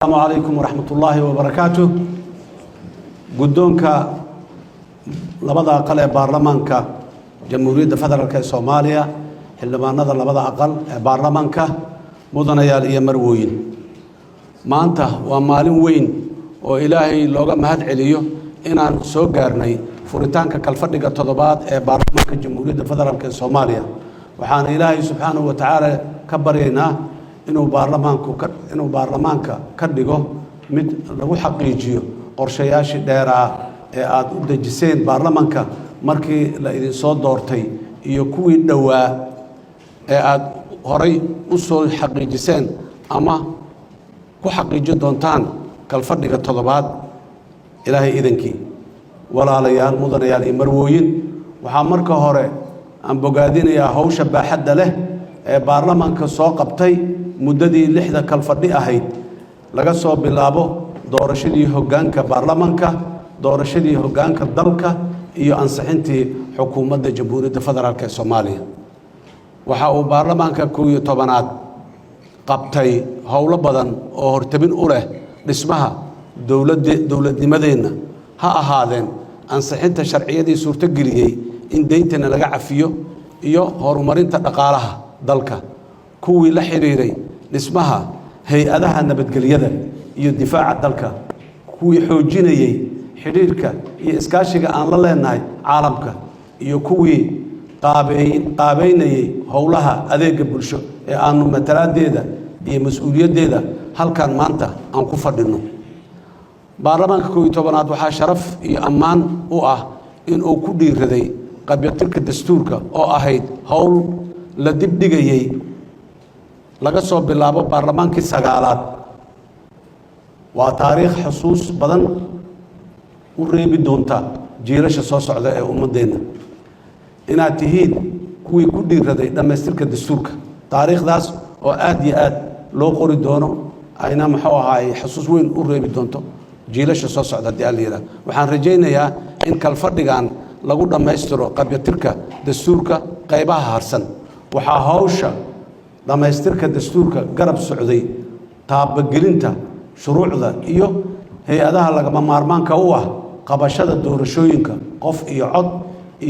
السلام عليكم ورحمة الله وبركاته. قدونك لبدا أقل بارلمانك جمهورية فدرالك الصومالية حلما نظر لبدا أقل بارلمانك مدنيال إيا مروين ما أنت ومالين وين وإلهي لوغا مهد عليو إنان سو غارني فوريتانك كالفردقة تضبات بارلمانك جمهورية فدرالك الصومالية وحان إلهي سبحانه وتعالى كبرينا inuu baarlamaanka ka dhigo mid lagu xaqiijiyo qorshayaashii dheeraa ee aad u dejiseen baarlamaanka markii la idin soo doortay iyo kuwii dhawaa ee aad horay u soo xaqiijiseen ama ku xaqiijin doontaan kalfadhiga toddobaad ilaahay idankii walaalayaal mudanayaal iyo marwooyin waxaa marka hore aan bogaadinayaa hawsha baaxadda leh ee baarlamaanka soo qabtay muddadii 6 kalfadhi ahayd laga soo bilaabo doorashadii hoggaanka baarlamaanka doorashadii hoggaanka dalka iyo ansixintii xukuumadda jamhuuriyadda federaalka ee Soomaaliya waxa uu baarlamaanka 11aad qabtay howlo badan oo hortabin u leh dhismaha dawladnimadeena ha ahaadeen ansixinta sharciyadii suurtageliyay in deyntana laga cafiyo iyo horumarinta dhaqaalaha dalka kuwii la xiriiray dhismaha hay-adaha nabadgelyada iyo difaaca dalka kuwii xoojinayay xiriirka iyo iskaashiga aan la leenahay caalamka iyo kuwii qaabeynayay howlaha adeega bulsho ee aanu matalaadeeda iyo mas'uuliyaddeeda halkan maanta aan ku fadhino baarlamaanka 11aad waxaa sharaf iyo ammaan u ah in uu ku dhiiraday qabyaatirka dastuurka oo ahayd howl la dibdhigayay laga soo bilaabo baarlamaankii 9aad waa taariikh xusuus badan u reebi doonta jiilasha soo socda ee ummadeena inaad tihiin kuwii ku dhiiraday dhamaystirka dastuurka taariikhdaas oo aad iyo aad loo qori doono ayna maxuu ahaay xusuus weyn u reebi doonto jiilasha soo socda diyaaliira waxaan rajaynayaa in kalfadhigan lagu dhamaystiro qabyaatirka dastuurka qaybaha harsan waxaa hawsha dhamaystirka dastuurka garab socday taabagelinta shuruucda iyo hay-adaha lagama maarmaanka u ah qabashada doorashooyinka qof iyo cod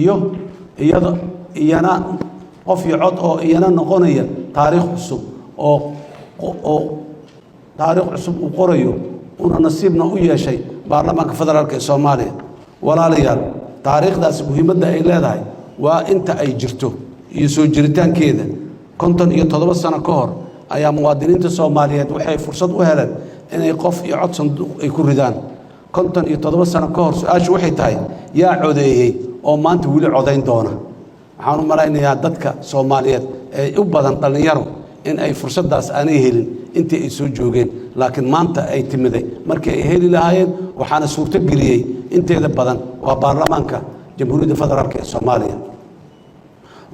iyo iyana noqonaya taariikh cusub oo taariikh cusub uu qorayo una nasiibna u yeeshay baarlamaanka federaalka ee Soomaaliya walaalayaal taariikhdaas muhiimadda ay leedahay waa inta ay jirto iyo soo jiritaankeeda 57 sano ka hor ayaa muwaadiniinta Soomaaliyeed waxay fursad u heleen inay qof iyo cod sanduuq ay ku ridaan 57 sano ka hor su'aashu waxay tahay yaa codeeyay oo maanta wili codeyn doona waxaan u malaynayaa dadka Soomaaliyeed ee u badan dhalinyaro in ay fursadaas aanay helin intii ay soo joogeen laakiin maanta ay timiday markii ay heli lahaayeen waxaana suurto geliyay inteeda badan waa baarlamaanka jamhuuriyadda federaalka ee Soomaaliya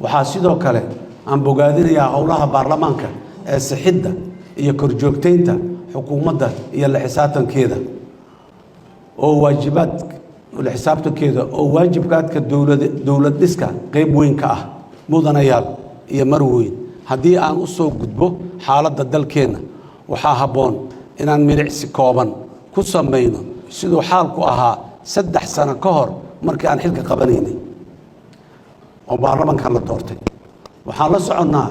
waxaa sidoo kale aan bogaadinayaa howlaha baarlamaanka ee sixidda iyo korjoogteynta xukuumadda iyo la xisaabtankeeda oo waajibkaadka dawlad dhiska qayb weyn ka ah mudanayaal iyo marweyn haddii aan u soo gudbo xaaladda dalkeena waxaa habboon inaan milicsi kooban ku samayno siduu xaalku ahaa 3 sano ka hor markii aan xilka qabanaynay oo baarlamaankan la doortay waxaan la soconnaa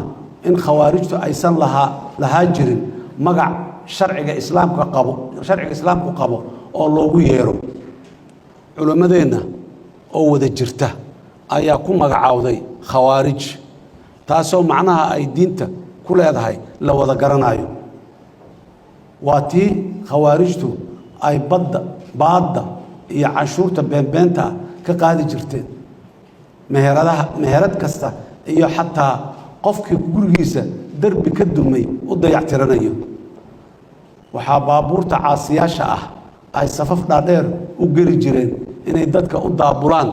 in khawaarijtu aysan lahaa jirin magac sharciga islaamku qabo oo loogu yeero culimmadeenna oo wada jirta ayaa ku magacaawday khawaarij taasoo macnaha ay diinta ku leedahay la wada garanayo waa tii khawaarijtu ay baadda iyo canshuurta beenbeenta ka qaadi jirteen meherad kasta iyo xataa qofkii gurigiisa darbi ka dumay u dayactiranayo waxaa baabuurta caasiyaasha ah ay safaf dhaadheer u geli jireen inay dadka u daabulaan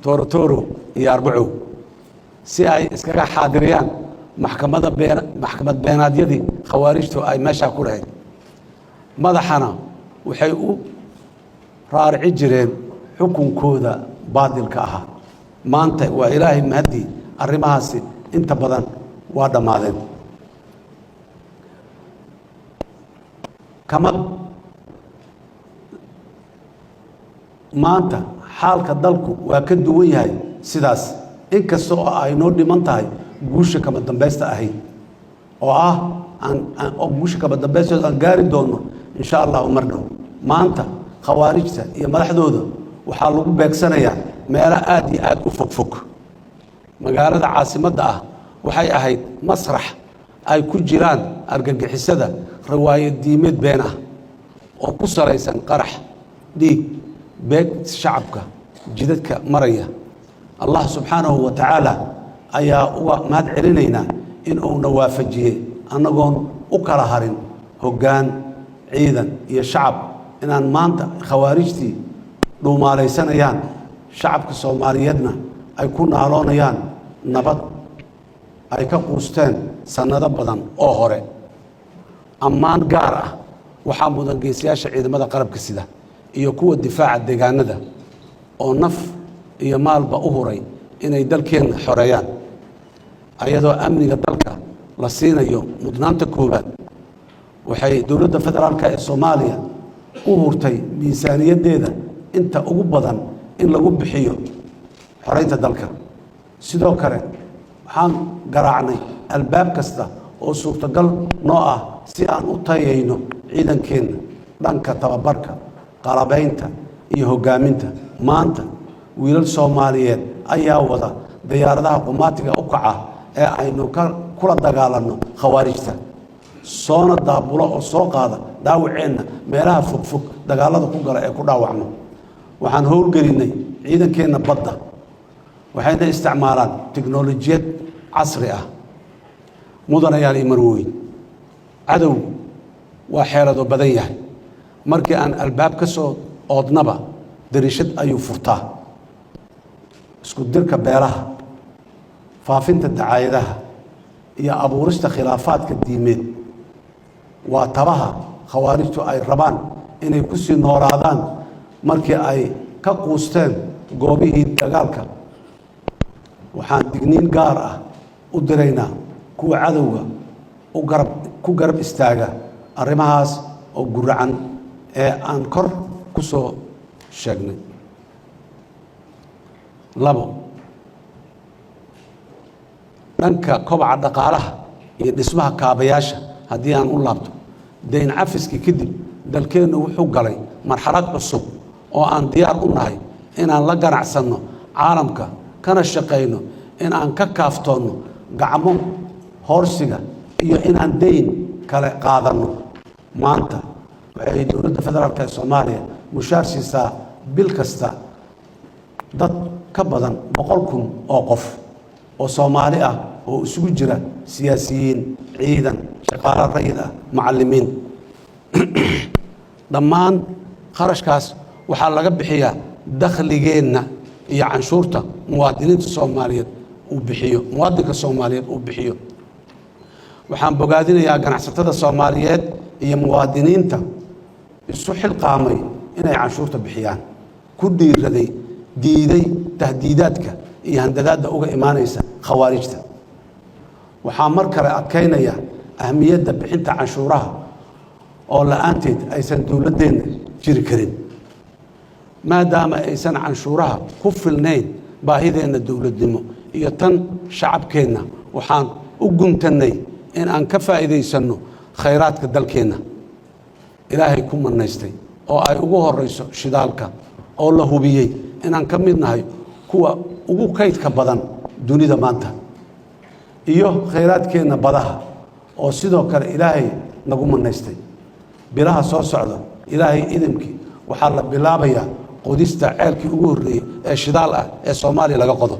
tooro iyo arbaco si ay iskaga xaadiriyaan maxkamad beenaadyadii khawaarijtu ay meesha ku lahayd madaxana waxay u raarici jireen xukunkooda baadilka ahaa maanta waa ilaahay mahdi arrimahaasi inta badan waa dhamaadeen kama maanta xaalka dalku waa ka duwan yahay sidaas inkasta oo ay noo dhiman tahay guusha kama dambaysta ahayd oo ah oo guusha kama dambaysta aan gaari doono insha Allah mar dhow maanta khawaarijta iyo madaxdooda waxaa lagu beegsanayaa meelo aad iyo aad u fogfog magaalada caasimadda ah waxay ahayd masrax ay ku jiraan argagixisada riwaayad diimeed been ah oo ku salaysan qarax dhiig beeg shacabka jidadka maraya Allah subhanahu wa ta'ala ayaa uga mahad celinaynaa in uu na waafajiyey annagoon u kala harin hoggaan ciidan iyo shacab inaan maanta khawaarijtii dhuumaalaysanayaan shacabka Soomaaliyeedna ay ku naaloonayaan nabad ay ka quusteen sanado badan oo hore ammaan gaar ah waxaa mudan geesiyaasha ciidamada qalabka sida iyo kuwa difaaca deegaanada oo naf iyo maalba u huray inay dalkeena xoreeyaan ayadoo amniga dalka la siinayo mudnaanta koobaad waxay dowladda federaalka ee Soomaaliya u hurtay miisaaniyadeeda inta ugu badan in lagu bixiyo xoreynta dalka sidoo kale waxaan garaacnay albaab kasta oo suurtagal noo ah si aan u tayayno ciidankeena dhanka tababarka qalabaynta iyo hogaaminta maanta wiilal Soomaaliyeed ayaa wada diyaaradaha qumaatiga u kaca ee aynu kula dagaalanno khawaarijta soona daabulo oo soo qaada dhaawaceenna meelaha fogfog dagaalada ku gala ee ku dhaawacno waxaan howlgelinay ciidankeena badda waxayna isticmaalaan tiknoolajiyad casri ah mudanayaal iyo marwooyin cadow waa xeelado badan yahay markii aan albaab ka soo oodnaba dariishad ayuu furtaa isku dirka beelaha faafinta dacaayadaha iyo abuurista khilaafaadka diimeed waa tabaha khawaarijtu ay rabaan inay ku sii noolaadaan markii ay ka quusteen goobihii dagaalka waxaan digniin gaar ah u diraynaa kuwa cadowga ku garab istaaga arrimahaas oo guracan ee aan kor ku soo sheegnay labo dhanka kobaca dhaqaalaha iyo dhismaha kaabayaasha haddii aan u laabto dayn cafiskii kadib dalkeennu wuxuu galay marxalad cusub oo aan diyaar u nahay inaan la ganacsanno caalamka kana shaqayno in aan ka kaaftoonno gacmo hoorsiga iyo inaan dayn kale qaadanno maanta waxay dowladda federaalka ee Soomaaliya mushaar siisaa bil kasta dad ka badan 100,000 oo qof oo Soomaali ah oo isugu jira siyaasiyiin ciidan shaqaale rayid ah macallimiin dhammaan qarashkaas waxaa laga bixiyaa dakhligeenna iyo canshuurta muwaadiniinta Soomaaliyeed uu bixiyo muwaadinka Soomaaliyeed uu bixiyo waxaan bogaadinayaa ganacsatada Soomaaliyeed iyo muwaadiniinta isu xilqaamay inay canshuurta bixiyaan ku dhiiraday diiday tahdiidaadka iyo handadaadda uga imaanaysa khawaarijta waxaa mar kale adkaynaya ahmiyadda bixinta canshuuraha oo la'aanteed aysan dowladdeena jiri karin maadaama aysan canshuuraha ku filnayn baahideenna dowladnimo iyo tan shacabkeenna waxaan u guntannay in aan ka faa'iidaysanno khayraadka dalkeenna ilaahay ku manaystay oo ay ugu horeyso shidaalka oo la hubiyey inaan ka mid nahay kuwa ugu kaydka badan dunida maanta iyo khayraadkeenna badaha oo sidoo kale ilaahay nagu manaystay bilaha soo socda ilaahay idimkii waxaa la bilaabayaa qodista ceelkii ugu horreeyey ee shidaal ah ee Soomaaliya laga qodo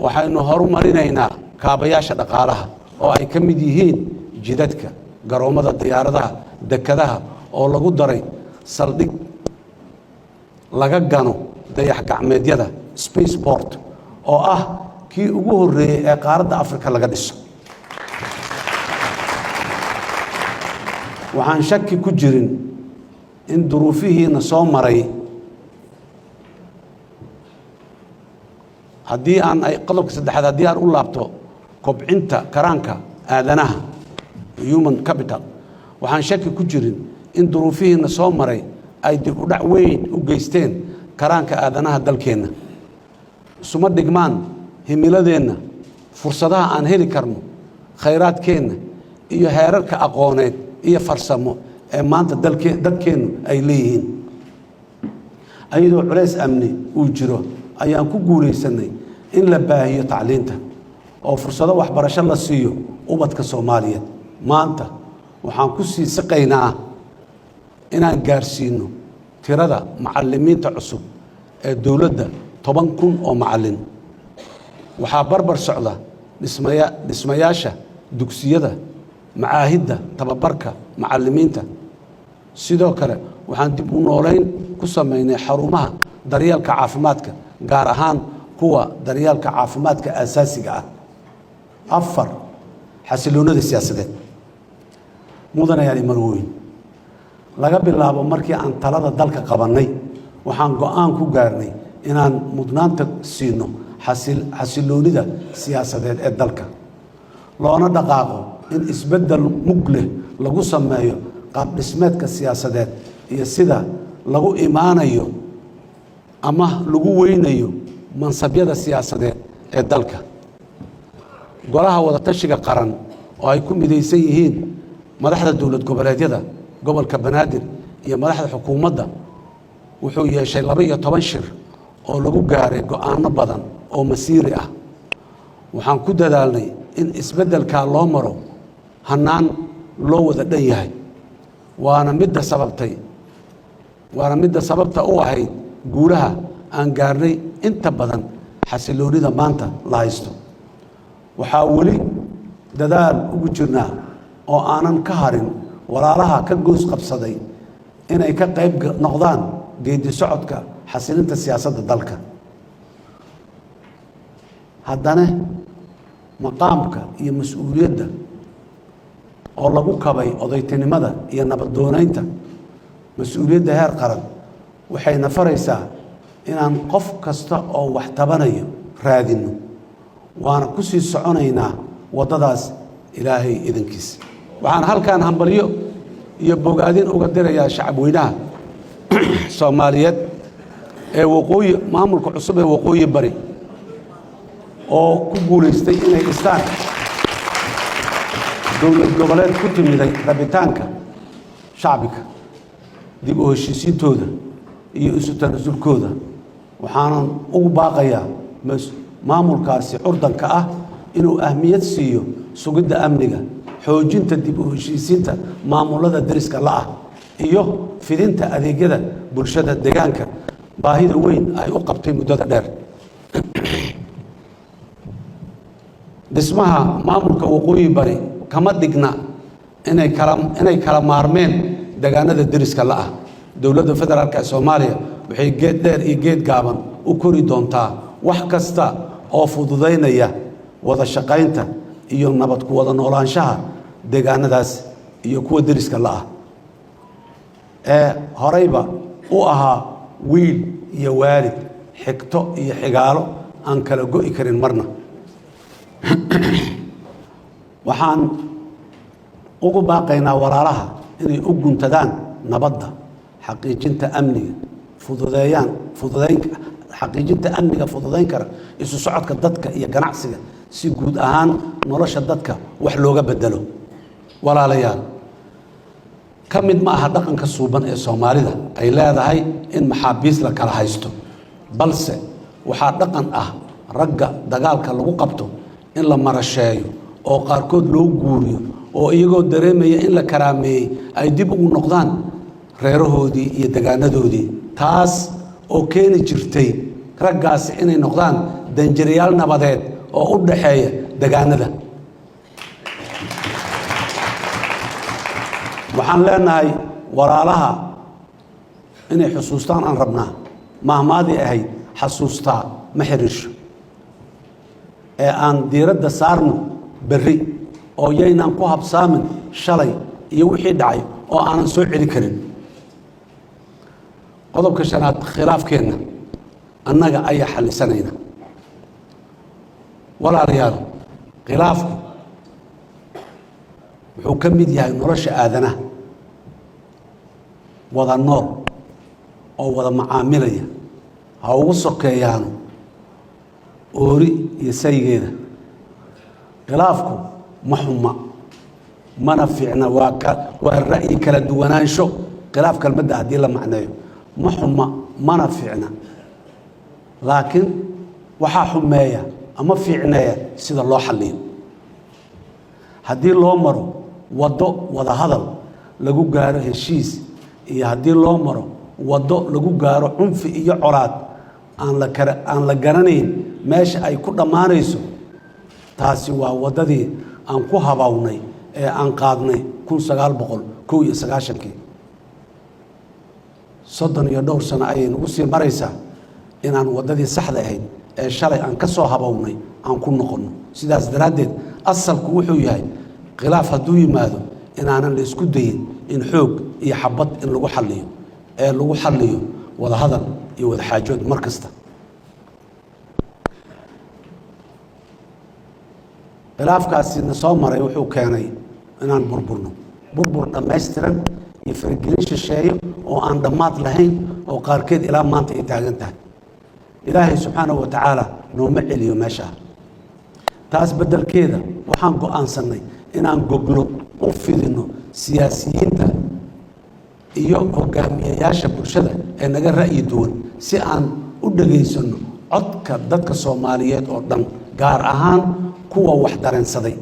waxaynu horumarinaynaa kaabayaasha dhaqaalaha oo ay ka mid yihiin jidadka garoomada diyaaradaha dekadaha oo lagu daray saldhig laga gano dayax gacmeedyada spaceport oo ah kii ugu horreeyey ee qaaradda Afrika laga dhiso waxaan shaki ku jirin in duruufihiina soo maray haddii aan ay qodobka saddexaad haddii aan u laabto kobcinta karaanka aadanaha human capital waxaan shaki ku jirin in duruufihiina soo maray ay dib u dhac weyn u geysteen karaanka aadanaha dalkeenna isuma dhigmaan himiladeenna fursadaha aan heli karno khayraadkeenna iyo heerarka aqooneed iyo farsamo ee maanta dadkeennu ay leeyihiin ayadoo culays amni uu jiro ayaan ku guulaysanay in la baahiyo tacliinta oo fursado waxbarasho la siiyo ubadka Soomaaliyeed maanta waxaan ku sii saqaynaa inaan gaarsiino tirada macallimiinta cusub ee dawladda 10,000 oo macallin waxaa barbar socda dhismayaasha dugsiyada macaahidda tababarka macallimiinta sidoo kale waxaan dib u noolayn ku sameynay xarumaha daryeelka caafimaadka gaar ahaan kuwa daryeelka caafimaadka aasaasiga ah afar xasiloonida siyaasadeed mudanayaal imarweyn laga bilaabo markii aan talada dalka qabanay waxaan go'aan ku gaarnay inaan mudnaanta siino xasiloonida siyaasadeed ee dalka loona dhaqaaqo in isbeddel mug leh lagu sameeyo qaab dhismeedka siyaasadeed iyo sida lagu imaanayo ama lagu weynayo mansabyada siyaasadeed ee dalka golaha wada tashiga qaran oo ay ku midaysan yihiin madaxda dowlad goboleedyada gobolka Banaadir iyo madaxda xukuumadda wuxuu yeeshay 12 shir oo lagu gaaray go'aano badan oo masiiri ah waxaan ku dadaalnay in isbeddelka loo maro hanaan loo wada dhan yahay waana midda sababta u ahayd guulaha aan gaarnay inta badan xasiloonida maanta la haysto waxaa weli dadaal ugu jirnaa oo aanan ka harin walaalaha ka goos qabsaday inay ka qayb noqdaan geedi socodka xasilinta siyaasadda dalka haddana maqaamka iyo mas'uuliyadda oo lagu kabay odaytinimada iyo nabadoonaynta mas'uuliyadda heer qaran waxayna faraysaa inaan qof kasta oo wax tabanayo raadino waana ku sii soconaynaa waddadaas ilaahay idinkiisa waxaan halkaan hambalyo iyo bogaadin uga dirayaa shacabweynaha Soomaaliyeed ee waqooyi maamulka cusub ee waqooyi bari oo ku guuleystay inay dhistaan dowlad goboleed ku timiday rabitaanka shacbiga dib u heshiisiintooda iyo isu tanaasulkooda waxaanan ugu baaqayaa maamulkaasi curdanka ah inuu ahmiyad siiyo sugidda amniga xoojinta dib u heshiisiinta maamulada dariska la'ah iyo fidinta adeegyada bulshada deegaanka baahida weyn ay u qabtay muddada dheer dhismaha maamulka waqooyi bari kama dhigna inay kala maarmeen deegaanada dariska la'ah dowladda federaalka ee Soomaaliya waxay geed dheer iyo geed gaaban u kori doontaa wax kasta oo fududeynaya wada shaqaynta iyo nabad ku wada noolaanshaha deegaanadaas iyo kuwa dariska la'ah ee horeyba u ahaa wiil iyo waalid xigto iyo xigaalo aan kala go'i karin marna waxaan ugu baaqaynaa walaalaha inay u guntadaan nabadda xaqiijinta amniga xaqiijinta amniga fududeyn kara isu socodka dadka iyo ganacsiga si guud ahaan nolosha dadka wax looga bedelo walaalayaal ka mid ma aha dhaqanka suuban ee Soomaalida ay leedahay in maxaabiis la kala haysto balse waxaa dhaqan ah ragga dagaalka lagu qabto in la marasheeyo oo qaarkood loo guuriyo oo iyagoo dareemaya in la karaameeyay ay dib ugu noqdaan reerahoodii iyo deegaanadoodii taas oo keeni jirtay raggaasi inay noqdaan danjirayaal nabadeed oo u dhaxeeya deegaanada waxaan leenahay walaalaha inay xusuustaan aan rabnaa mahmaadii ahayd xasuustaa ma xiriirsho ee aan diiradda saarno berri oo yaynaan ku habsaamin shalay iyo wixii dhacay oo aanan soo celi karin qodobka shanaad khilaafkeenna annaga ayaa xallisanayna ولا ريال خلافك وحكم يا نرش آذنه وضع النور أو وضع معاملية أو وصق يانو أوري يسيجينا خلافكم محمى ما نفعنا والرأي كلا دوانان شو خلاف كلمة هدي لا معناه محمى ما نفعنا لكن وحا حماية أما في عناية سيد الله حلين هدي الله مرو وضع هذا لقو قاره هالشيس إيه هدي الله مرو وضع لقو قاره عنف إيه عراد aan la garanayn meesha ay ku dhamaanayso taasi waa wadadii aan ku habawnay ee aan qaadnay 1991 soddon iyo dhowr sano ayay nagu sii maraysaa inaan wadadii saxda ahayd ee shalay aan ka soo habawnay aan ku noqono sidaas daraadeed asalku wuxuu yahay khilaaf hadduu yimaado inaanan la isku dayin in xoog iyo xabad in lagu xalliyo ee lagu xalliyo wada hadal iyo wada xaajood mar kasta khilaafkaasina soo maray wuxuu keenay inaan burbur dhammaystiran iyo faragelin shisheeyo oo aan dhammaad lahayn oo qaarkeed ilaa maanta ay taagan tahay ilaahay subxaanahu wa tacaala nooma celiyo meesha taas beddelkeeda waxaan go'aansanay inaan goglo u fidino siyaasiyiinta iyo hogaamiyayaasha bulshada ee naga ra'yi duwan si aan u dhageysano codka dadka Soomaaliyeed oo dhan gaar ahaan kuwa wax dareensaday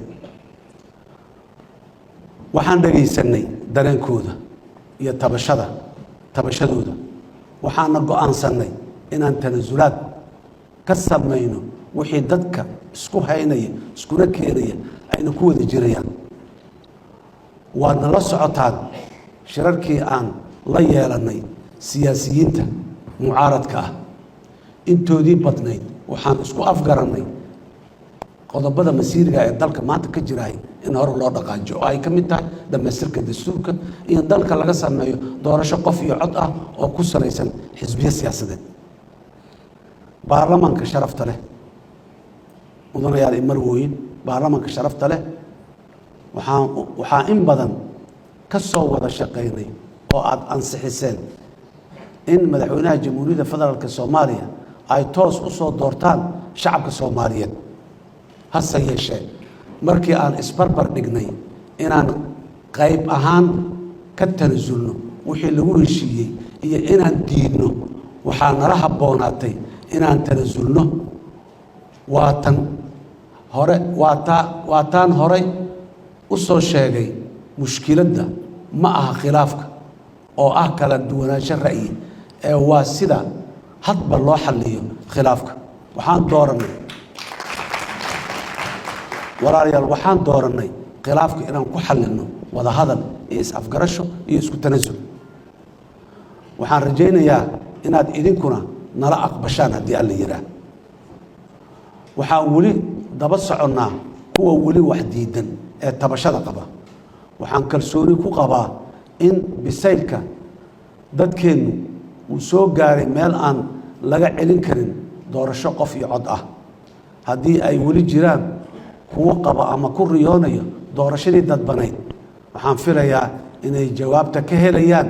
waxaan dhageysanay dareenkooda iyo tabashadooda waxaana go'aansanay inaan tanasulaad ka samayno wixii dadka isku haynaya iskuna keenaya ayna ku wada jirayaan waadna la socotaan shirarkii aan la yeelanay siyaasiyiinta mucaaradka ah intoodii badnayd waxaan isku afgaranay qodobada masiiriga ee dalka maanta ka jiraay in hore loo dhaqaajiyo oo ay ka mid tahay dhamaystirka dastuurka iyo dalka laga sameeyo doorasho qof iyo cod ah oo ku salaysan xisbiyo siyaasadeed baarlamaanka sharafta leh mudanayaal marwooyin baarlamaanka sharafta leh waxaan in badan ka soo wada shaqeynay oo aad ansixiseen in madaxweynaha jamhuuriyadda federaalka Soomaaliya ay toos u soo doortaan shacabka Soomaaliyeed hase yeeshee markii aan isbarbar dhignay inaan qayb ahaan ka tanasulno wixii lagu heshiiyey iyo inaan diidno waxaa nala habboonaatay inaan tanasulno waataan horey u soo sheegay mushkiladda ma aha khilaafka oo ah kala duwanaansho ra'yi ee waa sida hadba loo xalliyo khilaafka waxaan dooranay khilaafka inaan ku xallino wada hadal iyo is-afgarasho iyo isku tanasul waxaan rajaynayaa inaad idinkuna nala aqbashaan haddii alla yidhaah waxaan weli daba soconnaa kuwa weli wax diidan ee tabashada qaba waxaan kalsooni ku qabaa in bisaylka dadkeennu uu soo gaaray meel aan laga celin karin doorasho qof iyo cod ah haddii ay weli jiraan kuwo qaba ama ku riyoonayo doorashadii dadbanayd waxaan filayaa inay jawaabta ka helayaan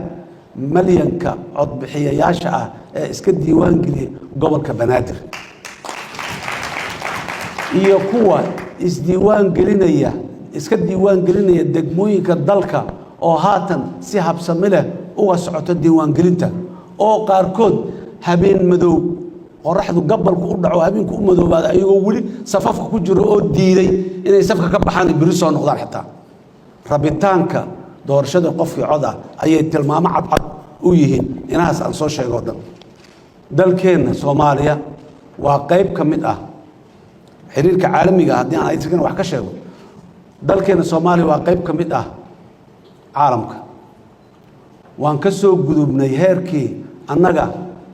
malyanka codbixiyayaasha ah ee iska diiwaan geliyay gobolka Banaadir iyo kuwa iska diiwaan gelinaya degmooyinka dalka oo haatan si habsami leh uga socoto diiwaan gelinta oo qaarkood habeen madow qoraxdu gabalku u dhaco habeenku u madoobaad ayagoo weli safafka ku jiro oo diiday inay safka ka baxaan biri soo noqdaan xitaa rabitaanka doorashada qofkii cod ah ayay tilmaamo cadcad u yihiin inaas aan soo sheego dhan dalkeena Soomaaliya waa qayb ka mid ah xiriirka caalamiga haddii aan aysan wax ka sheego dalkeena Soomaaliya waa qayb ka mid ah caalamka waan ka soo gudubnay heerkii annaga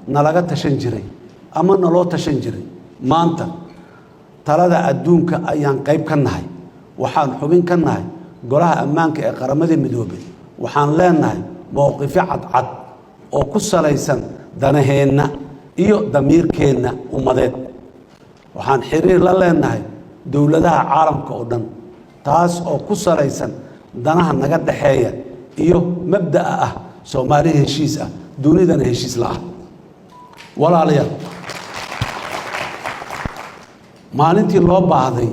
nalaga tashan jiray ama naloo tashan jiray maanta talada adduunka ayaan qayb ka nahay waxaan xubin ka nahay golaha ammaanka ee qaramada midoobay waxaan leenahay mowqifyo cadcad oo ku salaysan danaheenna iyo damiirkeenna ummadeed waxaan xiriir la leenahay dowladaha caalamka oo dhan taas oo ku salaysan danaha naga dhaxeeya iyo mabda'a ah Soomaali heshiis ah dunidana heshiis la ah walaalayaal maalintii loo baahday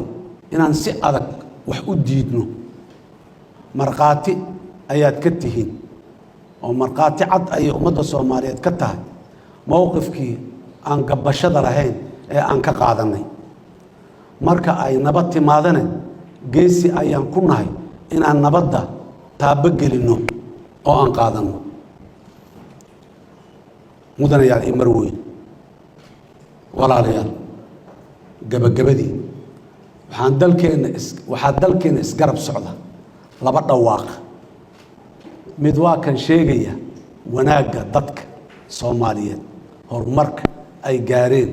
inaan si adag wax u diidno marqaati ayaad ka tihiin oo marqaati cad ay ummadda Soomaaliyeed ka tahay mowqifkii aan gabashada lahayn ee aan ka qaadanay marka ay nabad timaadana geesi ayaan ku nahay inaan nabadda taabo gelino oo aan qaadano mudanayaal iyo marweyn walaalayaal gabagabadii waxaa dalkeena isgarab socda laba dhawaaq mid waa kan sheegaya wanaagga dadka Soomaaliyeed horumarka ay gaareen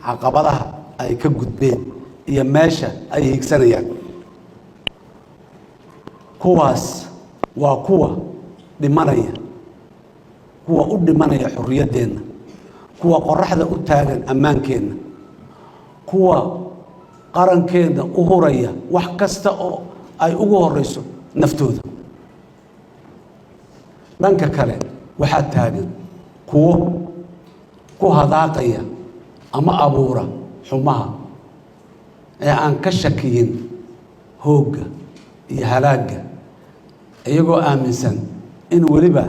caqabadaha ay ka gudbeen iyo meesha ay higsanayaan kuwaas waa kuwa dhimanaya kuwa u dhimanaya xorriyadeenna kuwa qorraxda u taagan ammaankeenna kuwa qarankeena u huraya wax kasta oo ay ugu horeyso naftooda dhanka kale waxaa taagan kuwo ku hadaaqaya ama abuura xumaha ee aan ka shakiyin hoogga iyo halaagga iyagoo aaminsan in weliba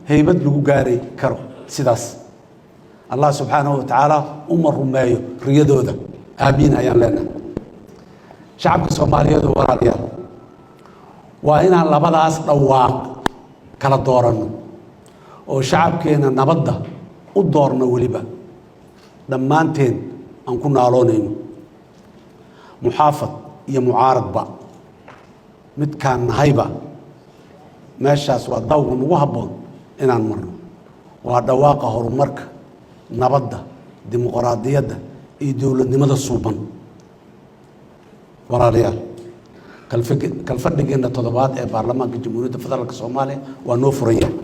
haybad lagu gaaray karo sidaas Allah subhanahu wa ta'ala uma rumeeyo riyadooda aamin ayaan leenahay shacabka Soomaaliyeed walaalayaal waa inaan labadaas dhawaaq kala doorano oo shacabkeena nabadda u doorno weliba dhammaanteen aan ku naaloonayno muxaafad iyo mucaaradba midkaan nahayba meeshaas waa dawga nagu habboon inaan marno waa dhawaaqa horumarka nabadda dimuqraadiyadda iyo dowladnimada suuban walaalayaal kalfadhigeena toddobaad ee baarlamaanka jamhuuriyadda federaalka Soomaaliya waa noo furan yahay